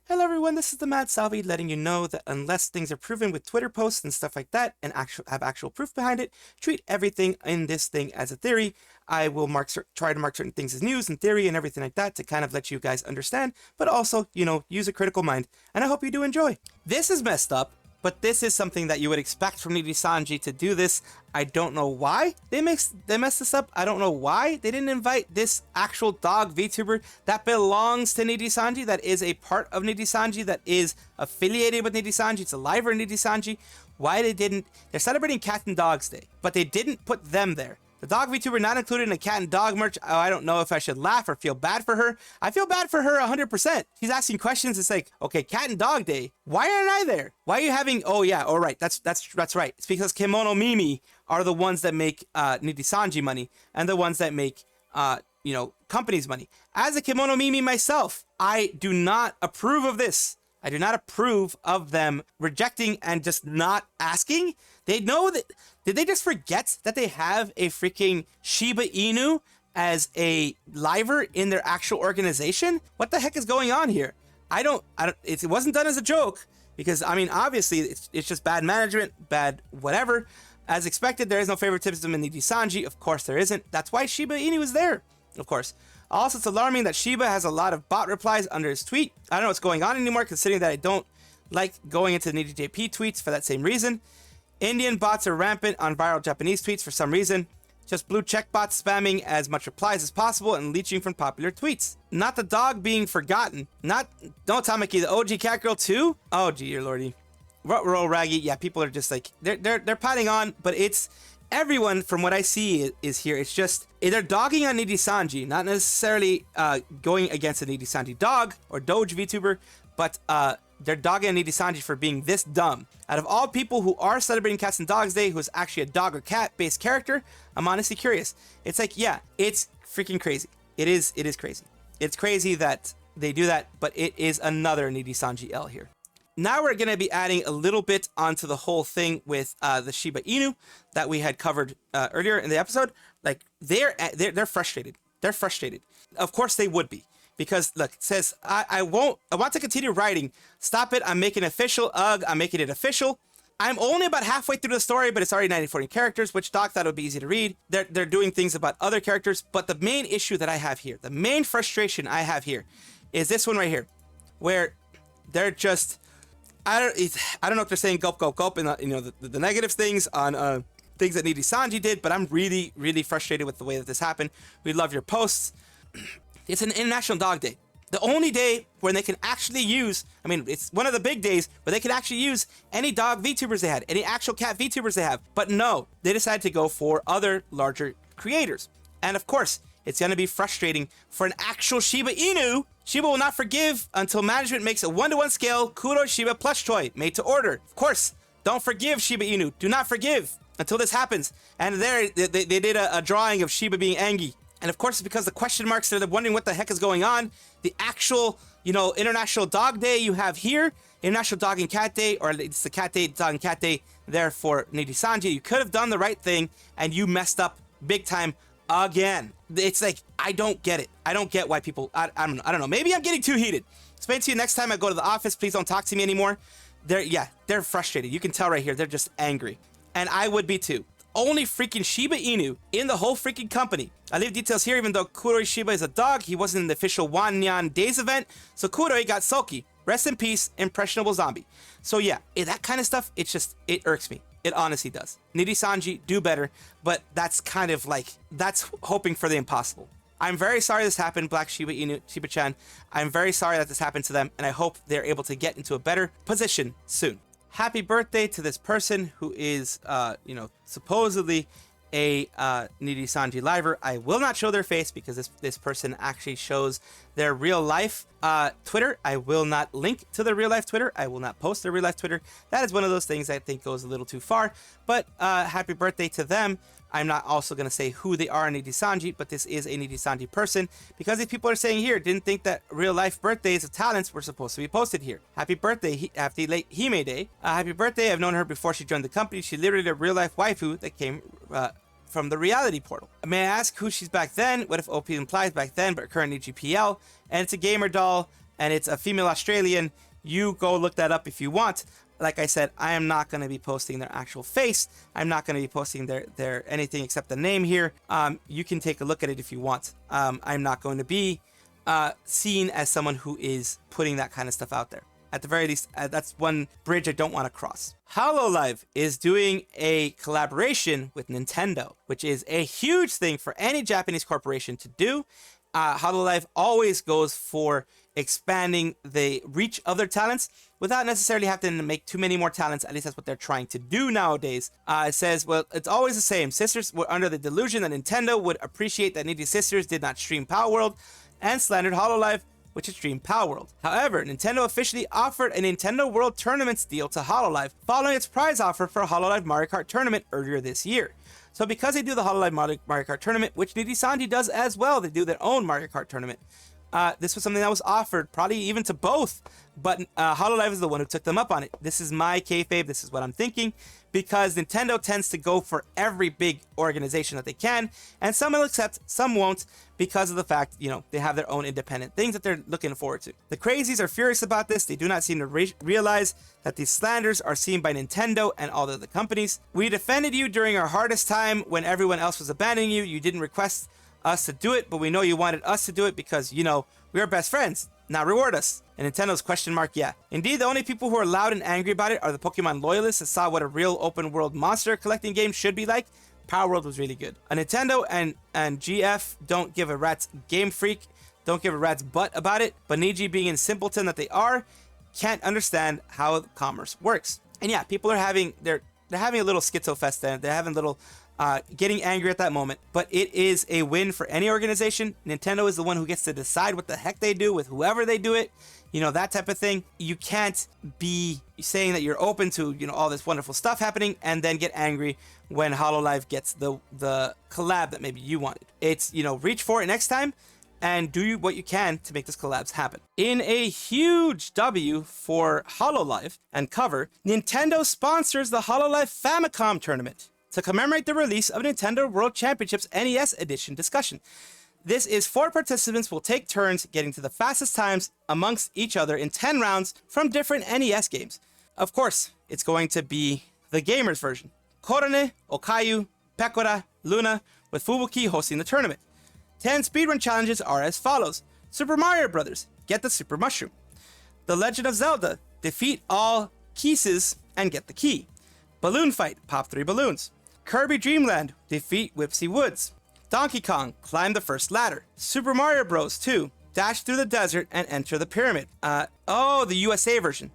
Hello everyone, this is the Mad Salvi letting you know that unless things are proven with Twitter posts and stuff like that and have actual proof behind it, treat everything in this thing as a theory. I will try to mark certain things as news and theory and everything like that to kind of let you guys understand, but also, you know, use a critical mind. And I hope you do enjoy. This is messed up, but this is something that you would expect from Nijisanji to do this. I don't know why they messed this up. I don't know why they didn't invite this actual dog VTuber that belongs to Nijisanji, that is a part of Nijisanji, that is affiliated with Nijisanji. It's a liver in Nijisanji. Why they didn't? They're celebrating Cat and Dogs Day, but they didn't put them there. The dog VTuber not included in the cat and dog merch. Oh, I don't know if I should laugh or feel bad for her. I feel bad for her 100%. She's asking questions. It's like, okay, Cat and Dog Day. Why aren't I there? Why are you having? Oh yeah, all right. That's right. It's because Kimono Mimi are the ones that make Nijisanji money and the ones that make you know, companies money. As a Kimono Mimi myself, I do not approve of this. I do not approve of them rejecting and just not asking. They know that. Did they just forget that they have a freaking Shiba Inu as a liver in their actual organization? What the heck is going on here? It wasn't done as a joke because, I mean, obviously it's just bad management, bad whatever. As expected, there is no favoritism in Nijisanji. Of course there isn't. That's why Shiba Inu is there, of course. Also, it's alarming that Shiba has a lot of bot replies under his tweet. I don't know what's going on anymore, considering that I don't like going into NijiJP tweets for that same reason. Indian bots are rampant on viral Japanese tweets for some reason. Just blue check bots spamming as much replies as possible and leeching from popular tweets. Not the dog being forgotten. No Tamaki, the OG cat girl too? Oh dear lordy. Roll raggy. Yeah, people are just like, they're piling on, but it's everyone from what I see is here. It's just they're dogging on Nijisanji, not necessarily going against a Nijisanji dog or Doge VTuber, but they're dogging on Nijisanji for being this dumb. Out of all people who are celebrating Cats and Dogs Day, who's actually a dog or cat based character, I'm honestly curious. It's like, yeah, it's freaking crazy. It is crazy. It's crazy that they do that, but it is another Nijisanji L here. Now we're going to be adding a little bit onto the whole thing with the Shiba Inu that we had covered earlier in the episode. Like they're frustrated. They're frustrated. Of course they would be, because look, it says I want to continue writing. Stop it. I'm making it official. Ugh, I'm making it official. I'm only about halfway through the story, but it's already 940 characters, which Doc thought it would be easy to read. They're doing things about other characters, but the main issue that I have here, the main frustration I have here, is this one right here, where they're just I don't know if they're saying gulp, gulp, gulp, and you know the negative things on things that Nijisanji did, but I'm really, really frustrated with the way that this happened. We love your posts. It's an International Dog Day. The only day when they can actually use, I mean, it's one of the big days where they can actually use any dog VTubers they had, any actual cat VTubers they have. But no, they decided to go for other larger creators. And of course, it's going to be frustrating for an actual Shiba Inu. Shiba will not forgive until management makes a 1-to-1 scale Kuro Shiba plush toy made to order. Of course, don't forgive Shiba Inu. Do not forgive until this happens. And there, they did a drawing of Shiba being angry. And of course, it's because the question marks, they're wondering what the heck is going on. The actual, you know, International Dog Day you have here, International Dog and Cat Day, or it's the Cat Day, Dog and Cat Day there for Nijisanji. You could have done the right thing, and you messed up big time again. It's like, I don't get it. I don't get why people, I don't know. Maybe I'm getting too heated. Explain to you next time I go to the office. Please don't talk to me anymore. They're frustrated. You can tell right here. They're just angry. And I would be too. Only freaking Shiba Inu in the whole freaking company. I leave details here, even though Kuroi Shiba is a dog. He wasn't in the official Wanyan Days event. So Kuroi got sulky. Rest in peace, impressionable zombie. So yeah, that kind of stuff, it irks me. It honestly does. Nijisanji, do better, but that's kind of like, that's hoping for the impossible. I'm very sorry this happened, Black Shiba Inu, Shiba-chan. I'm very sorry that this happened to them, and I hope they're able to get into a better position soon. Happy birthday to this person who is, you know, supposedly a Nijisanji liver. I will not show their face because this person actually shows their real life Twitter. I will not link to their real life Twitter. I will not post their real life Twitter. That is one of those things I think goes a little too far. But happy birthday to them. I'm not also going to say who they are in Nijisanji, but this is a Nijisanji person, because these people are saying here didn't think that real life birthdays of talents were supposed to be posted here. Happy birthday, happy late Hime Day. Happy birthday. I've known her before she joined the company. She literally a real life waifu that came from the reality portal. May I ask who she's back then? What if OP implies back then, but current GPL? And it's a gamer doll, and it's a female Australian. You go look that up if you want. Like I said, I am not going to be posting their actual face. I'm not going to be posting their anything except the name here. You can take a look at it if you want. I'm not going to be seen as someone who is putting that kind of stuff out there. At the very least, that's one bridge I don't want to cross. Hololive is doing a collaboration with Nintendo, which is a huge thing for any Japanese corporation to do. Hololive always goes for expanding the reach of their talents without necessarily having to make too many more talents. At least that's what they're trying to do nowadays. It says, well, it's always the same. Sisters were under the delusion that Nintendo would appreciate that Nijisisters did not stream Power World and slandered Hololive, which is streamed Power World. However, Nintendo officially offered a Nintendo World Tournaments deal to Hololive following its prize offer for Hololive Mario Kart Tournament earlier this year. So because they do the Hololive Mario Kart Tournament, which Nijisanji does as well, they do their own Mario Kart Tournament. This was something that was offered, probably even to both, but Hololive is the one who took them up on it. This is my kayfabe, this is what I'm thinking, because Nintendo tends to go for every big organization that they can, and some will accept, some won't, because of the fact, you know, they have their own independent things that they're looking forward to. The crazies are furious about this. They do not seem to realize that these slanders are seen by Nintendo and all the other companies. We defended you during our hardest time when everyone else was abandoning you. You didn't request us to do it, but we know you wanted us to do it because, you know, we are best friends. Now reward us. And Nintendo's question mark, yeah. Indeed, the only people who are loud and angry about it are the Pokemon loyalists that saw what a real open world monster collecting game should be like. Power World was really good. Nintendo and GF don't give a rat's Game Freak, don't give a rat's butt about it, but Niji, being in simpleton that they are, can't understand how commerce works. And yeah, people are having, they're having a little schizo fest there. They're having a little getting angry at that moment, but it is a win for any organization. Nintendo is the one who gets to decide what the heck they do with whoever they do it, you know, that type of thing. You can't be saying that you're open to, you know, all this wonderful stuff happening and then get angry when Hololive gets the collab that maybe you wanted. It's, you know, reach for it next time and do what you can to make this collabs happen. In a huge W for Hololive and cover, Nintendo sponsors the Hololive Famicom tournament to commemorate the release of Nintendo World Championships NES Edition discussion. This is 4 participants will take turns getting to the fastest times amongst each other in 10 rounds from different NES games. Of course, it's going to be the gamers version. Korone, Okayu, Pekora, Luna, with Fubuki hosting the tournament. 10 speedrun challenges are as follows. Super Mario Bros. Get the Super Mushroom. The Legend of Zelda, defeat all Kisses and get the key. Balloon Fight, pop 3 balloons. Kirby Dream Land, defeat Whipsy Woods. Donkey Kong, climb the first ladder. Super Mario Bros. 2, dash through the desert and enter the pyramid. The USA version.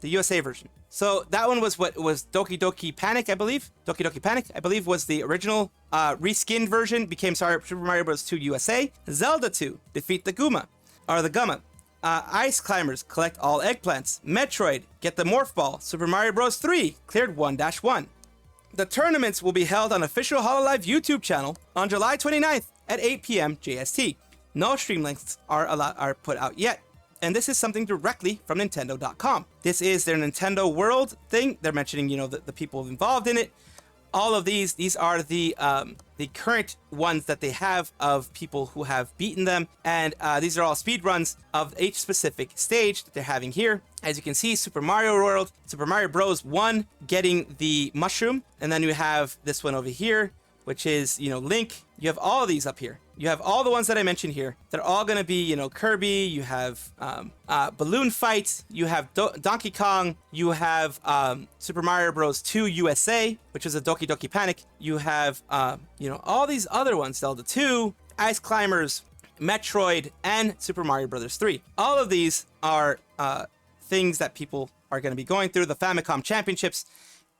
So that one was what was Doki Doki Panic, I believe. Doki Doki Panic, I believe, was the original reskinned version. Became Super Mario Bros. 2 USA. Zelda 2, defeat the Gumma. Ice Climbers, collect all eggplants. Metroid, get the Morph Ball. Super Mario Bros. 3, cleared 1-1. The tournaments will be held on official Hololive YouTube channel on July 29th at 8 p.m. JST. No stream links are put out yet, and this is something directly from Nintendo.com. This is their Nintendo World thing. They're mentioning, you know, the people involved in it. All of these are the current ones that they have of people who have beaten them, and these are all speed runs of each specific stage that they're having here. As you can see, Super Mario World, Super Mario Bros. 1 getting the mushroom, and then you have this one over here, which is, you know, Link. You have all of these up here. You have all the ones that I mentioned here. They're all going to be, you know, Kirby. You have Balloon Fight. You have Donkey Kong. You have Super Mario Bros. 2 USA, which is a Doki Doki Panic. You have, you know, all these other ones, Zelda 2, Ice Climbers, Metroid, and Super Mario Bros. 3. All of these are things that people are going to be going through. The Famicom Championships.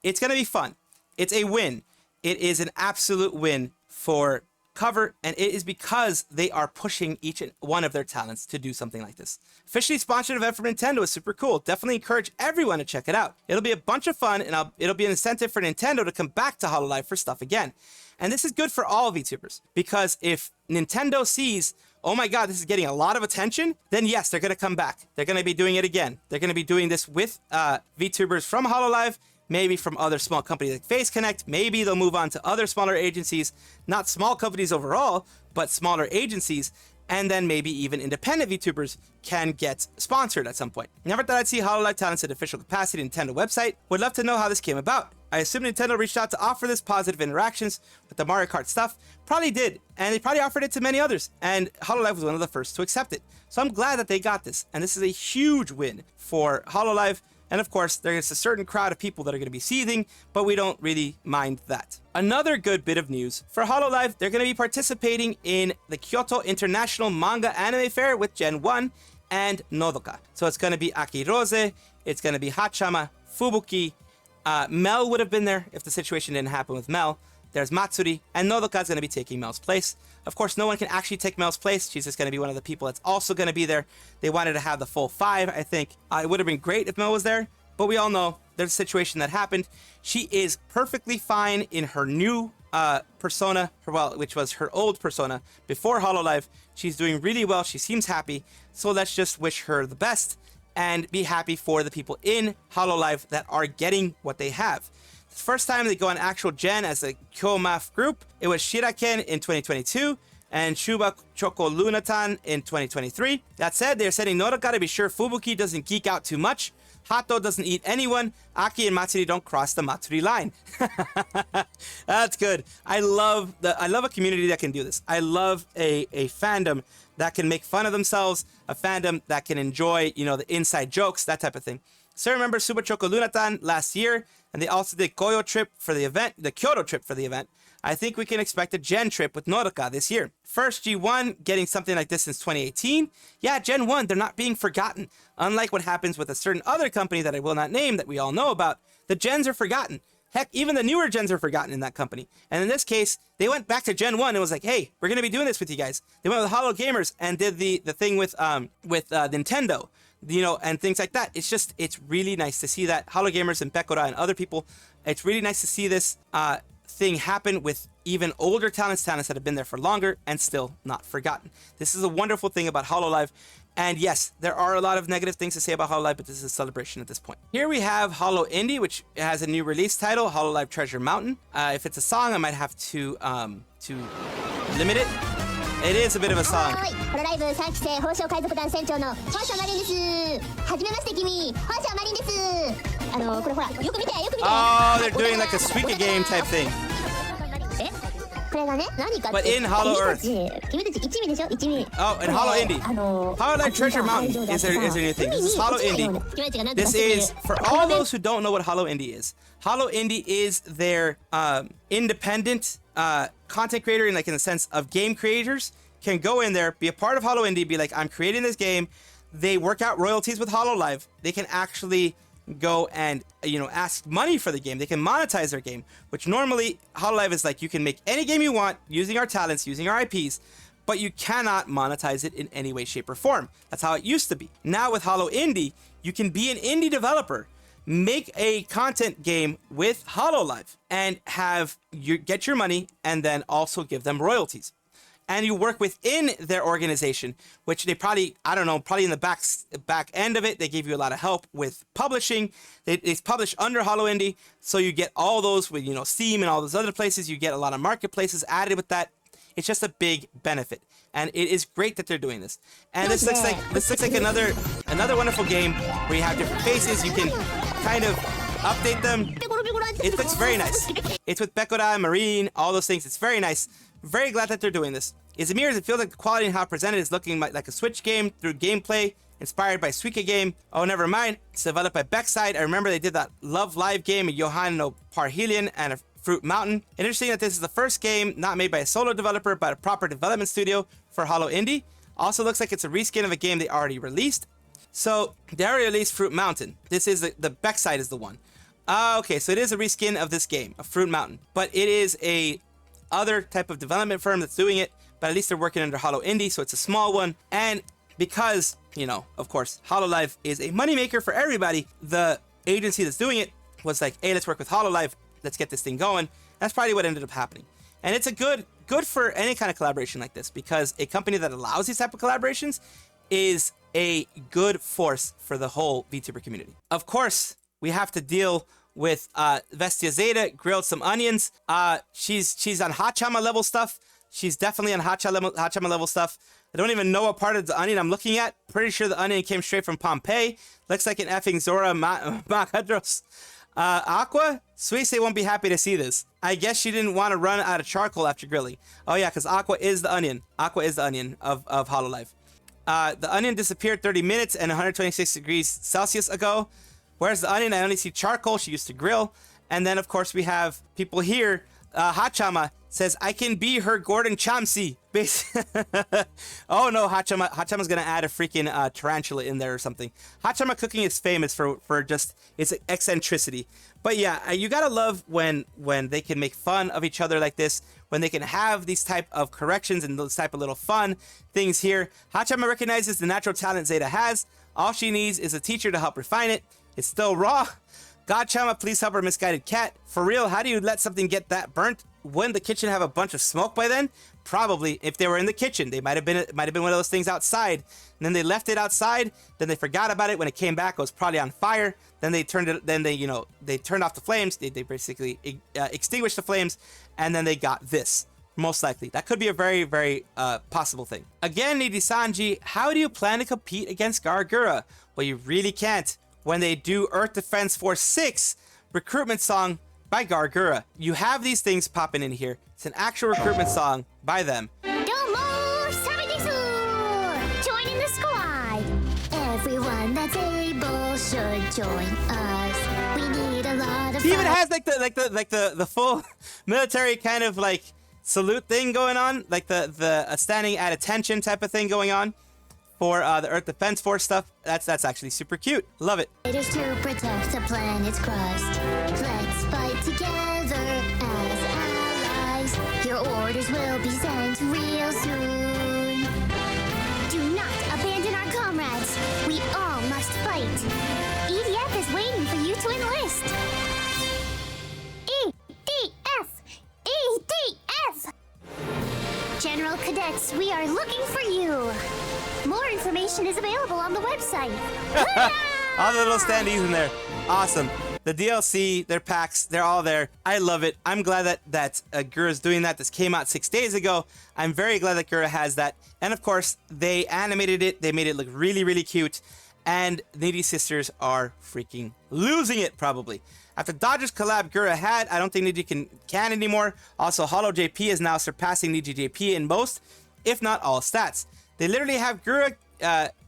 It's going to be fun. It's a win. It is an absolute win for cover, and it is because they are pushing each and one of their talents to do something like this. Officially sponsored event from Nintendo is super cool. Definitely encourage everyone to check it out. It'll be a bunch of fun, and it'll be an incentive for Nintendo to come back to Hololive for stuff again. And this is good for all VTubers, because if Nintendo sees, oh my god, this is getting a lot of attention, then yes, they're going to come back. They're going to be doing it again. They're going to be doing this with VTubers from Hololive, maybe from other small companies like Face Connect. Maybe they'll move on to other smaller agencies, not small companies overall, but smaller agencies. And then maybe even independent VTubers can get sponsored at some point. Never thought I'd see Hololive talents at official capacity Nintendo website. Would love to know how this came about. I assume Nintendo reached out to offer this positive interactions with the Mario Kart stuff. Probably did, and they probably offered it to many others, and Hololive was one of the first to accept it. So I'm glad that they got this, and this is a huge win for Hololive. And of course, there's a certain crowd of people that are going to be seething, but we don't really mind that. Another good bit of news for Hololive, they're going to be participating in the Kyoto International Manga Anime Fair with Gen 1 and Nodoka. So it's going to be Akirose, it's going to be Hachama, Fubuki, Mel would have been there if the situation didn't happen with Mel. There's Matsuri, and Nodoka is going to be taking Mel's place. Of course, no one can actually take Mel's place. She's just going to be one of the people that's also going to be there. They wanted to have the full 5, I think. It would have been great if Mel was there, but we all know there's a situation that happened. She is perfectly fine in her new persona, which was her old persona before Hololive. She's doing really well. She seems happy. So let's just wish her the best and be happy for the people in Hololive that are getting what they have. The first time they go on actual gen as a Kyomaf group, it was Shiraken in 2022 and Shuba Choco Lunatan in 2023. That said, they're setting Nodoka to be sure Fubuki doesn't geek out too much, Hato doesn't eat anyone, Aki and Matsuri don't cross the Matsuri line. That's good. I love a community that can do this. I love a fandom that can make fun of themselves, a fandom that can enjoy, the inside jokes, that type of thing. So remember Super Choco Lunatan last year, and they also did Koyo trip for the event, the Kyoto trip for the event. I think we can expect a Gen trip with Nodoka this year. First G1 getting something like this since 2018. Yeah, Gen 1, they're not being forgotten. Unlike what happens with a certain other company that I will not name that we all know about, the gens are forgotten. Heck, even the newer gens are forgotten in that company. And in this case, they went back to Gen 1 and was like, hey, we're going to be doing this with you guys. They went with Holo Gamers and did the thing with Nintendo, and things like that. It's really nice to see that. Holo Gamers and Pekora and other people, it's really nice to see this thing happen with even older talents that have been there for longer and still not forgotten. This is a wonderful thing about Hololive. And yes, there are a lot of negative things to say about Hololive, but this is a celebration at this point. Here we have HoloIndie, which has a new release title, Hololive Treasure Mountain. If it's a song, I might have to limit it. It is a bit of a song. Hololive 3期生宝生海賊団船長のファーシャマリンです。はじめまして君、ファーシャマリンです。これほら、よく見て、よく見て。Oh, they're doing like a Suika game type thing. But in Hollow Earth. Oh, and HoloIndie. Hololive Treasure Mountain is their new thing. This is HoloIndie. This is, for all those who don't know what HoloIndie is their independent content creator in the sense of game creators can go in there, be a part of HoloIndie, be like, I'm creating this game. They work out royalties with Hololive. They can actually go and ask money for the game. They can monetize their game, which normally Hololive is like, you can make any game you want using our talents, using our IPs, but you cannot monetize it in any way, shape, or form. That's how it used to be. Now with HoloIndie, you can be an indie developer, make a content game with Hololive, and get your money, and then also give them royalties. And you work within their organization, which they probably in the back end of it, they give you a lot of help with publishing. It's published under HoloIndie, so you get all those with Steam and all those other places. You get a lot of marketplaces added with that. It's just a big benefit, and it is great that they're doing this. And this looks like another wonderful game where you have different faces. You can kind of update them. It looks very nice. It's with Pekora, Marine, all those things. It's very nice. Very glad that they're doing this. Izmir, it feels like the quality and how presented is looking like a Switch game through gameplay inspired by Suika game. Oh, never mind. It's developed by Backside. I remember they did that Love Live game, Johan no Parhelion and a Fruit Mountain. Interesting that this is the first game not made by a solo developer, but a proper development studio for HoloIndie. Also looks like it's a reskin of a game they already released. So they already released Fruit Mountain. This is the Backside is the one. Okay, so it is a reskin of this game, of Fruit Mountain, but it is a other type of development firm that's doing it, but at least they're working under HoloIndie, so it's a small one. And because, you know, of course, Hololive is a moneymaker for everybody, the agency that's doing it was like, hey, let's work with Hololive, let's get this thing going. That's probably what ended up happening. And it's a good for any kind of collaboration like this, because a company that allows these type of collaborations is a good force for the whole VTuber community. Of course, we have to deal with Vestia Zeta, grilled some onions. She's on Hachama level stuff. She's definitely on Hachama level stuff. I don't even know what part of the onion I'm looking at. Pretty sure the onion came straight from Pompeii. Looks like an effing Zora Macadros. Aqua? Suisse won't be happy to see this. I guess she didn't want to run out of charcoal after grilling. Oh yeah, because Aqua is the onion. Aqua is the onion of Hololive. The onion disappeared 30 minutes and 126 degrees Celsius ago. Whereas the onion, I only see charcoal. She used to grill. And then, of course, we have people here. Hachama says, I can be her Gordon Chamsi. Oh, no, Hachama's going to add a freaking tarantula in there or something. Hachama cooking is famous for just its eccentricity. But yeah, you got to love when they can make fun of each other like this, when they can have these type of corrections and those type of little fun things here. Hachama recognizes the natural talent Zeta has. All she needs is a teacher to help refine it. It's still raw. Godchama, please help our misguided cat. For real, how do you let something get that burnt? Wouldn't the kitchen have a bunch of smoke by then? Probably. If they were in the kitchen, they might have been one of those things outside. And then they left it outside. Then they forgot about it. When it came back, it was probably on fire. Then they turned it. Then they turned off the flames. They basically extinguished the flames, and then they got this. Most likely, that could be a very, very possible thing. Again, Nijisanji, how do you plan to compete against Gura? Well, you really can't. When they do Earth Defense Force 6 recruitment song by Gura. You have these things popping in here. It's an actual recruitment song by them. Domo Salvi desu! Join in the squad. Everyone that's able should join us. We need a lot of He even has like the full military kind of like salute thing going on, like the standing at attention type of thing going on for the Earth Defense Force stuff. That's actually super cute. Love it. It is to protect the planet's crust. Let's fight together as allies. Your orders will be sent real soon. Do not abandon our comrades. We all must fight. EDF is waiting for you to enlist. EDF! EDF! General Cadets, we are looking for you. More information is available on the website. All the little standees in there. Awesome. The DLC, their packs, they're all there. I love it. I'm glad that Gura's doing that. This came out 6 days ago. I'm very glad that Gura has that. And of course, they animated it. They made it look really, really cute. And Nijisisters are freaking losing it, probably. After Dodgers collab Gura had, I don't think Niji can anymore. Also, HoloJP is now surpassing NijiJP in most, if not all, stats. They literally have Gura,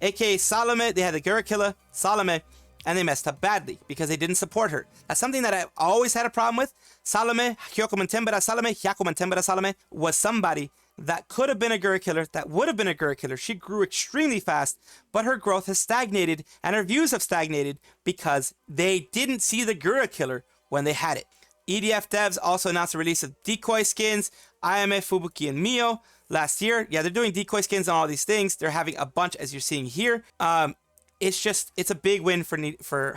aka Salome. They had the Gura killer, Salome, and they messed up badly because they didn't support her. That's something that I've always had a problem with. Salome, Hyakumentembera Salome, was somebody that could have been a Gura killer, that would have been a Gura killer. She grew extremely fast, but her growth has stagnated, and her views have stagnated because they didn't see the Gura killer when they had it. EDF devs also announced the release of decoy skins, IMF, Fubuki, and Mio last year. Yeah, they're doing decoy skins on all these things. They're having a bunch, as you're seeing here. It's a big win for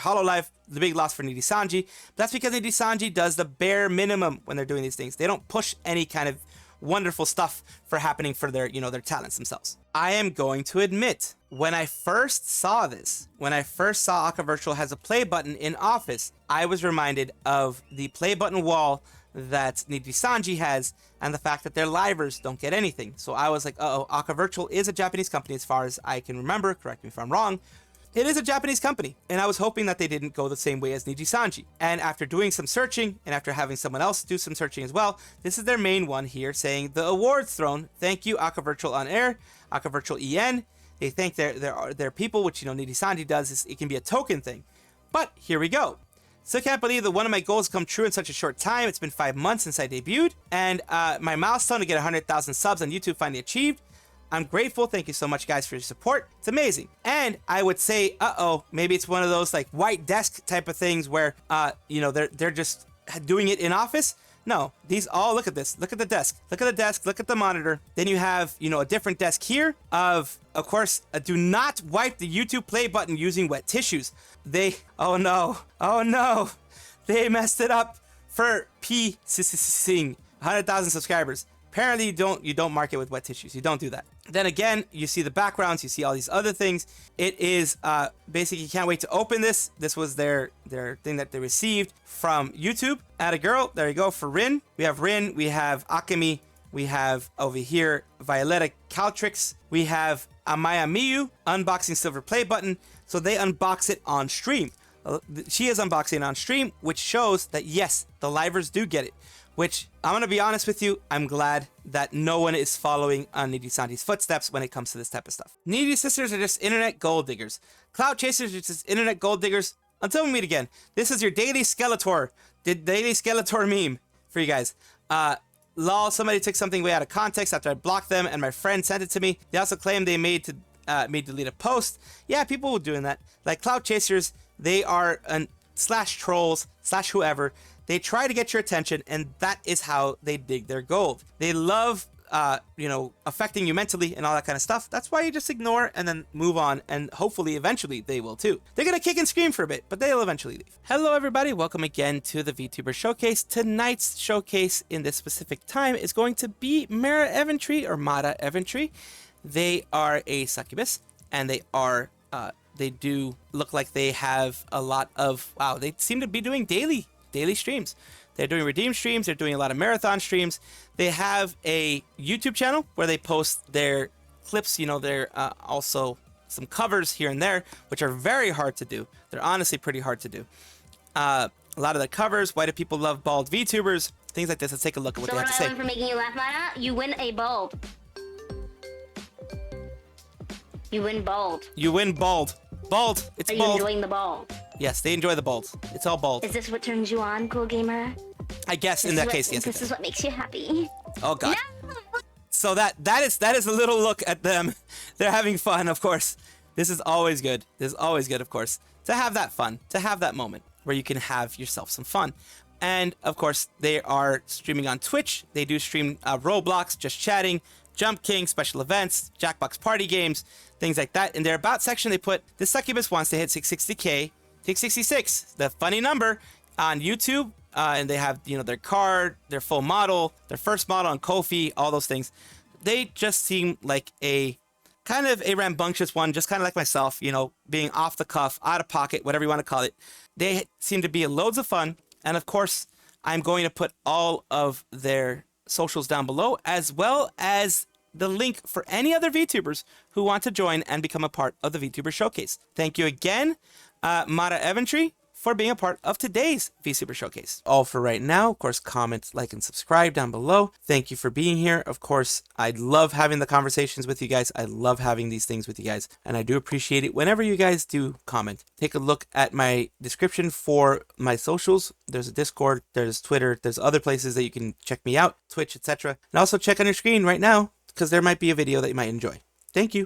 Hololive, the big loss for Nijisanji. That's because Nijisanji does the bare minimum when they're doing these things. They don't push any kind of wonderful stuff for happening for their talents themselves. I am going to admit, when I first saw this, when I first saw Okavirtual has a play button in Office, I was reminded of the play button wall that Nijisanji has and the fact that their livers don't get anything. So I was like, uh-oh, Okavirtual is a Japanese company as far as I can remember. Correct me if I'm wrong. It is a Japanese company, and I was hoping that they didn't go the same way as Nijisanji. And after doing some searching, and after having someone else do some searching as well, this is their main one here saying, the awards throne, thank you, Okavirtual on air, Okavirtual EN. They thank their people, which, Nijisanji does, it can be a token thing. But here we go. Still can't believe that one of my goals come true in such a short time. It's been 5 months since I debuted, and my milestone to get 100,000 subs on YouTube finally achieved. I'm grateful. Thank you so much, guys, for your support. It's amazing. And I would say, maybe it's one of those like white desk type of things where, they're just doing it in Office. No, these all, look at this. Look at the desk. Look at the desk. Look at the monitor. Then you have, you know, a different desk here of course, do not wipe the YouTube play button using wet tissues. Oh no. They messed it up for Sing 100,000 subscribers. Apparently you don't mark it with wet tissues. You don't do that. Then again, you see the backgrounds, you see all these other things. It is basically, you can't wait to open this. This was their thing that they received from YouTube. Add a girl, there you go, for Rin. We have Akemi, we have over here Violetta Caltrix, we have Amaya Miyu unboxing silver play button. So they unbox it on stream. She is unboxing on stream, which shows that yes, the livers do get it. Which, I'm going to be honest with you, I'm glad that no one is following on Nijisanji's footsteps when it comes to this type of stuff. Nijisisters are just internet gold diggers. Cloud chasers are just internet gold diggers. Until we meet again, this is your daily Skeletor, the daily Skeletor meme for you guys. Lol, somebody took something way out of context after I blocked them and my friend sent it to me. They also claimed they made delete a post. Yeah, people were doing that. Like Cloud chasers, they are slash trolls, slash whoever. They try to get your attention, and that is how they dig their gold. They love, affecting you mentally and all that kind of stuff. That's why you just ignore and then move on, and hopefully, eventually, they will too. They're gonna kick and scream for a bit, but they'll eventually leave. Hello, everybody. Welcome again to the VTuber Showcase. Tonight's showcase in this specific time is going to be Mara Evantree, or Mara Evantree. They are a succubus, and they do look like they have a lot of, they seem to be doing daily streams. They're doing redeem streams. They're doing a lot of marathon streams. They have a YouTube channel where they post their clips. You know, they're also some covers here and there, which are very hard to do. They're honestly pretty hard to do. A lot of the covers, why do people love bald VTubers, things like this. Let's take a look at what they have to say. So for making you laugh, Mana, you win a bulb. You win bald. You win bald. Bald. It's bald. Are you enjoying the bald? Yes, they enjoy the bald. It's all bald. Is this what turns you on, cool gamer? I guess in that case, yes. This is what makes you happy. Oh god. No! So that is a little look at them. They're having fun, of course. This is always good. This is always good, of course, to have that fun, to have that moment where you can have yourself some fun. And of course, they are streaming on Twitch. They do stream Roblox, Just Chatting, Jump King, special events, Jackbox party games, things like that. In their about section, they put, this succubus wants to hit 660k, 666, the funny number, on YouTube. And they have, their card, their full model, their first model on Ko-fi, all those things. They just seem like a kind of a rambunctious one, just kind of like myself, being off the cuff, out of pocket, whatever you want to call it. They seem to be loads of fun. And of course, I'm going to put all of their socials down below, as well as the link for any other VTubers who want to join and become a part of the VTuber Showcase. Thank you again, Mara Evantree, for being a part of today's VTuber Showcase. All for right now. Of course, comment, like, and subscribe down below. Thank you for being here. Of course, I love having the conversations with you guys. I love having these things with you guys, and I do appreciate it whenever you guys do comment. Take a look at my description for my socials. There's a Discord, there's Twitter, there's other places that you can check me out, Twitch, etc. And also check on your screen right now, because there might be a video that you might enjoy. Thank you.